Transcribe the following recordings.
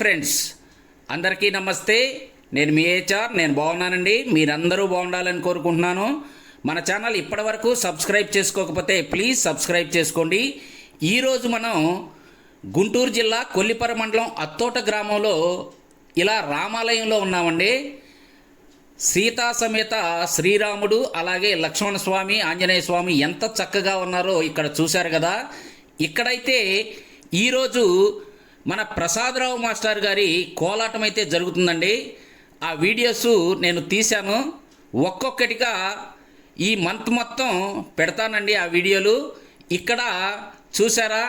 Friends, అందరికీ నమస్తే. నేను మీ హెచ్ఆర్. నేను బాగున్నానండి. మీరందరూ బాగుండాలని కోరుకుంటున్నాను. మన ఛానల్ ఇప్పటివరకు సబ్స్క్రైబ్ చేసుకోకపోతే ప్లీజ్ సబ్స్క్రైబ్ చేసుకోండి. ఈరోజు మనం గుంటూరు జిల్లా కొల్లిపర మండలం అత్తోట గ్రామంలో ఇలా రామాలయంలో ఉన్నామండి. సీతా సమేత శ్రీరాముడు అలాగే లక్ష్మణ స్వామి, ఆంజనేయ స్వామి ఎంత చక్కగా ఉన్నారో ఇక్కడ చూశారు కదా. ఇక్కడైతే ఈరోజు మన ప్రసాదరావు మాస్టర్ గారి కోలాటం అయితే జరుగుతుందండి. ఆ వీడియోస్ నేను తీశాను. ఒక్కొక్కటిగా ఈ మంత్ మొత్తం పెడతానండి ఆ వీడియోలు. ఇక్కడ చూసారా,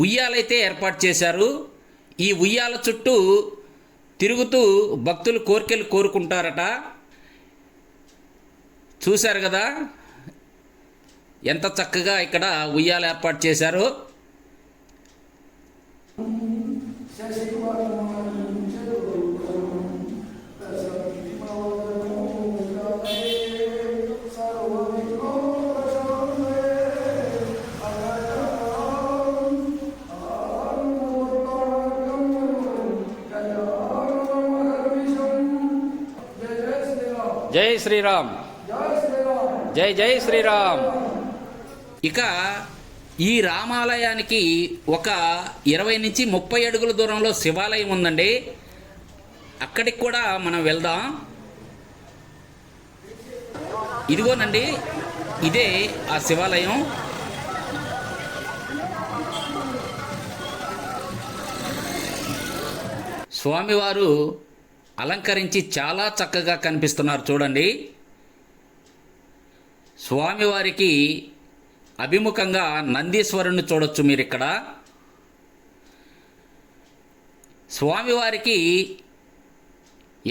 ఉయ్యాలైతే ఏర్పాటు చేశారు. ఈ ఉయ్యాల చుట్టూ తిరుగుతూ భక్తులు కోరికలు కోరుకుంటారట. చూశారు కదా ఎంత చక్కగా ఇక్కడ ఉయ్యాల ఏర్పాటు చేశారు. జై శ్రీరామ్, జై జై శ్రీరామ్. ఇక ఈ రామాలయానికి ఒక 20 నుంచి 30 అడుగుల దూరంలో శివాలయం ఉందండి. అక్కడికి కూడా మనం వెళ్దాం. ఇదిగోనండి, ఇదే ఆ శివాలయం. స్వామివారు అలంకరించి చాలా చక్కగా కనిపిస్తున్నారు చూడండి. స్వామివారికి అభిముఖంగా నందీశ్వరుణ్ణి చూడొచ్చు మీరు ఇక్కడ. స్వామివారికి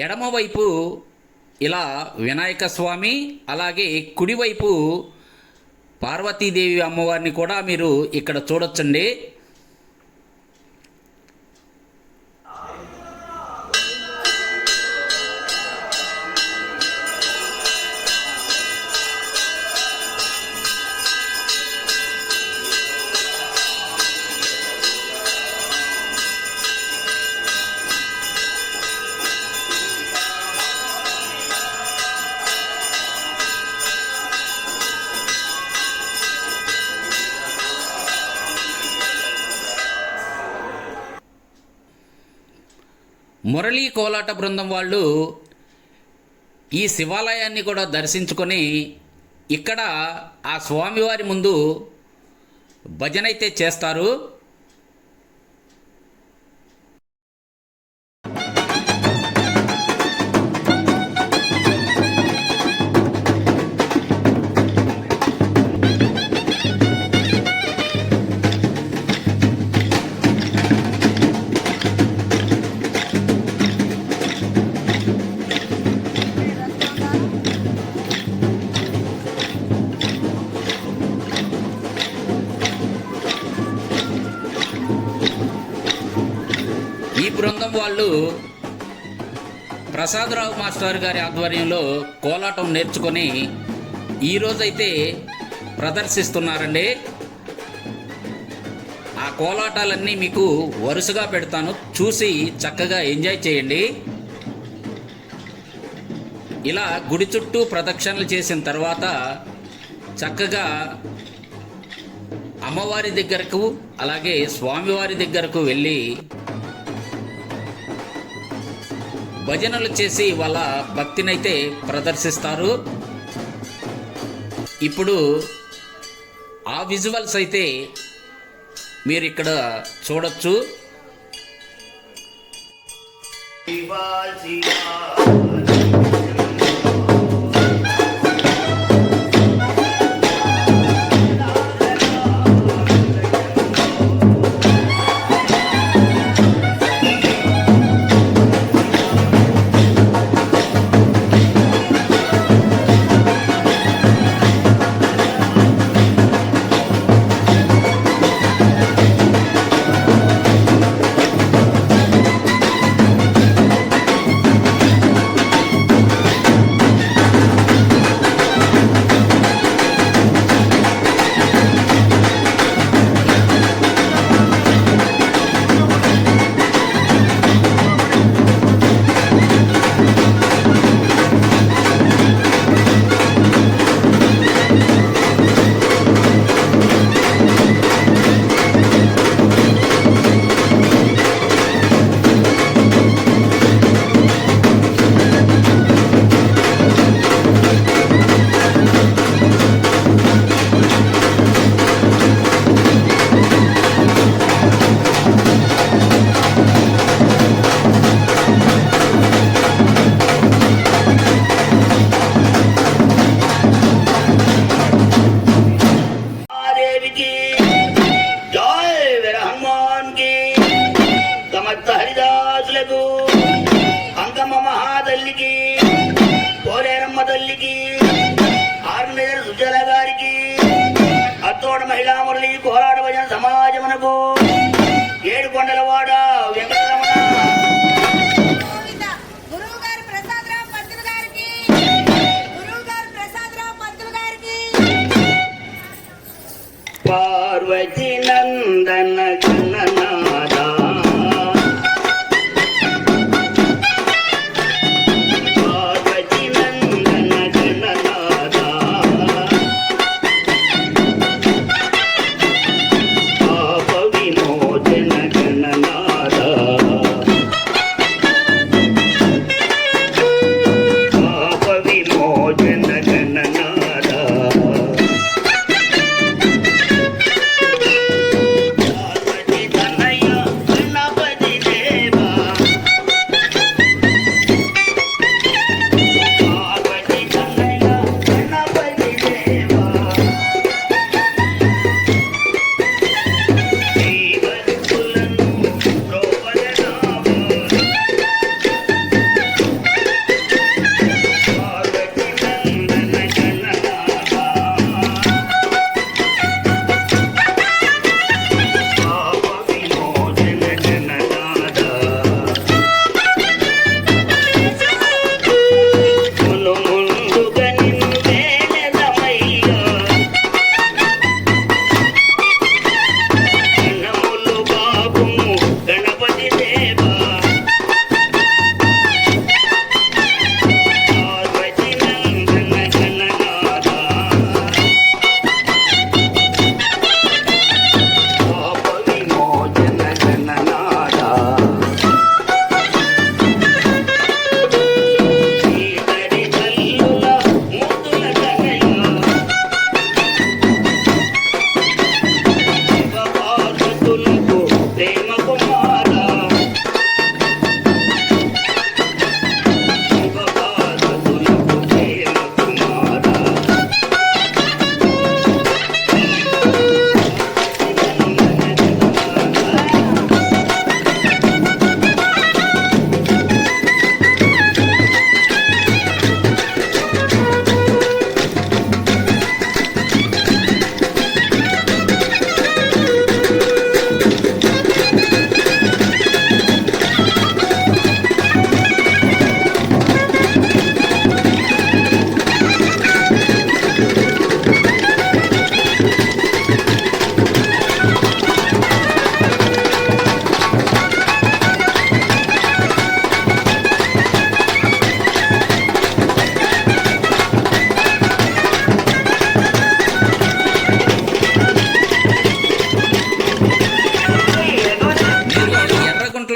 ఎడమవైపు ఇలా వినాయక స్వామి, అలాగే కుడివైపు పార్వతీదేవి అమ్మవారిని కూడా మీరు ఇక్కడ చూడొచ్చండి. మురళీ కోలాట బృందం వాళ్ళు ఈ శివాలయాన్ని కూడా దర్శించుకొని ఇక్కడ ఆ స్వామివారి ముందు భజన అయితే చేస్తారు. ఈ బృందం వాళ్ళు ప్రసాదరావు మాస్టర్ గారి ఆధ్వర్యంలో కోలాటం నేర్చుకొని ఈరోజైతే ప్రదర్శిస్తున్నారండి. ఆ కోలాటాలన్నీ మీకు వరుసగా పెడతాను, చూసి చక్కగా ఎంజాయ్ చేయండి. ఇలా గుడి చుట్టూ ప్రదక్షిణలు చేసిన తర్వాత చక్కగా అమ్మవారి దగ్గరకు అలాగే స్వామివారి దగ్గరకు వెళ్ళి భజనలు చేసి వాళ్ళ భక్తినైతే ప్రదర్శిస్తారు. ఇప్పుడు ఆ విజువల్స్ అయితే మీరు ఇక్కడ చూడొచ్చు.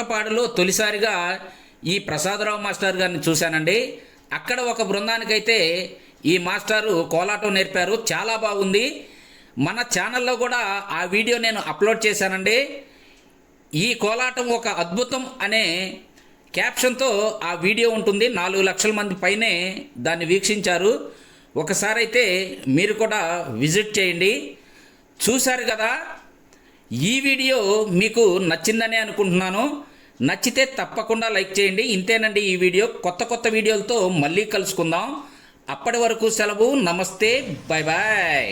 కొర్లపాడులో తొలిసారిగా ఈ ప్రసాదరావు మాస్టర్ గారిని చూశానండి. అక్కడ ఒక బృందానికైతే ఈ మాస్టారు కోలాటం నేర్పారు, చాలా బాగుంది. మన ఛానల్లో కూడా ఆ వీడియో నేను అప్లోడ్ చేశానండి. ఈ కోలాటం ఒక అద్భుతం అనే క్యాప్షన్తో ఆ వీడియో ఉంటుంది. 4 లక్షల మంది పైనే దాన్ని వీక్షించారు. ఒకసారి అయితే మీరు కూడా విజిట్ చేయండి. చూశారు కదా, ఈ వీడియో మీకు నచ్చిందని అనుకుంటున్నాను. నచ్చితే తప్పకుండా లైక్ చేయండి. ఇంతేనండి ఈ వీడియో. కొత్త వీడియోలతో మళ్ళీ కలుసుకుందాం. అప్పటి వరకు సెలవు. నమస్తే, బాయ్ బాయ్.